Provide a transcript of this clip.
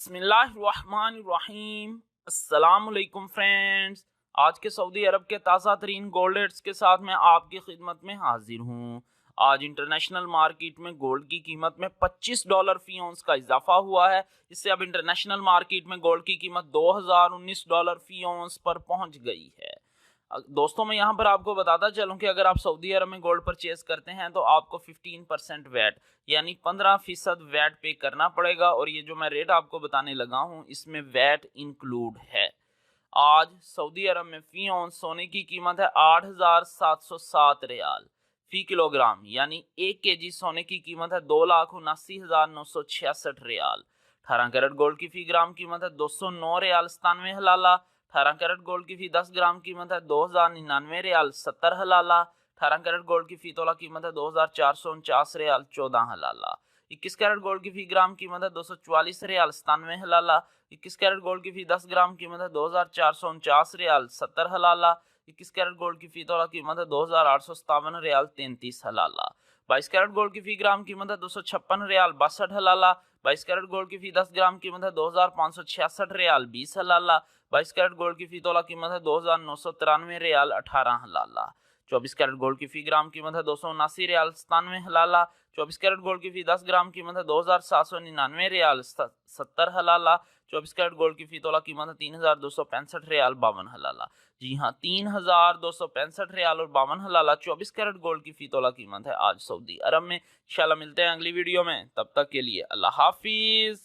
बिस्मिल्लाहिर्रहमानिर्रहीम। अस्सलामुअलैकुम फ्रेंड्स। आज के सऊदी अरब के ताज़ा तरीन गोल्ड रेट्स के साथ मैं आपकी खिदमत में हाजिर हूँ। आज इंटरनेशनल मार्केट में गोल्ड की कीमत में $25 फी औंस का इजाफा हुआ है। इससे अब इंटरनेशनल मार्केट में गोल्ड की कीमत $2019 फी औंस पर पहुँच गई है। दोस्तों, मैं यहाँ पर आपको बताता चलूँ कि अगर आप सऊदी अरब में गोल्ड परचेज करते हैं तो आपको 15% वैट यानी 15% वैट पे करना पड़ेगा, और ये जो मैं रेट आपको बताने लगा हूँ इसमें वैट इंक्लूड है। आज सऊदी अरब में फी औंस सोने की कीमत है 8,707 रियाल फी किलोग्राम, यानी 1 kg सोने की कीमत है 2,79,966 रियाल। 18 कैरेट गोल्ड की फी ग्राम कीमत है 209 रियाल 97 हलाला। 18 कैरेट गोल्ड की फी 10 ग्राम कीमत है 2,099 रियाल 70 हलाला। 18 कैरेट गोल्ड की फी तोला कीमत है 2,449 रियाल 14 हलाला। 21 कैरेट गोल्ड की फी ग्राम कीमत है 244 रियाल 97 हलाला। 21 कैरेट गोल्ड की फी 10 ग्राम कीमत है 2,449 रियाल 70 हलाला। 21 कैरेट गोल्ड की फी तोला कीमत है 2,857 रियाल 33 हलाला। 22 कैरेट गोल्ड की फी ग्राम कीमत है 256 रियाल 62 हलाला। 22 कैरेट गोल्ड की फी 10 ग्राम कीमत है 2,566 रियाल 20 हलाला। 22 कैरेट गोल्ड की फी तोला कीमत है 2,993 रियाल 18 हलाला। 24 कैरेट गोल्ड की फी ग्राम कीमत है 279 रियाल 97 हलाला। 24 कैरेट गोल्ड की फी 10 ग्राम कीमत है 2,799 रियाल 70 हलाला। 24 कैरेट गोल्ड की फी तोला कीमत है 3,265 रियाल 52 हलाला। जी हाँ, 3,265 रियाल और 52 हलाला 24 कैरेट गोल्ड की फी तोला कीमत है आज सऊदी अरब में। इंशाल्लाह मिलते हैं अगली वीडियो में, तब तक के लिए अल्लाह हाफिज।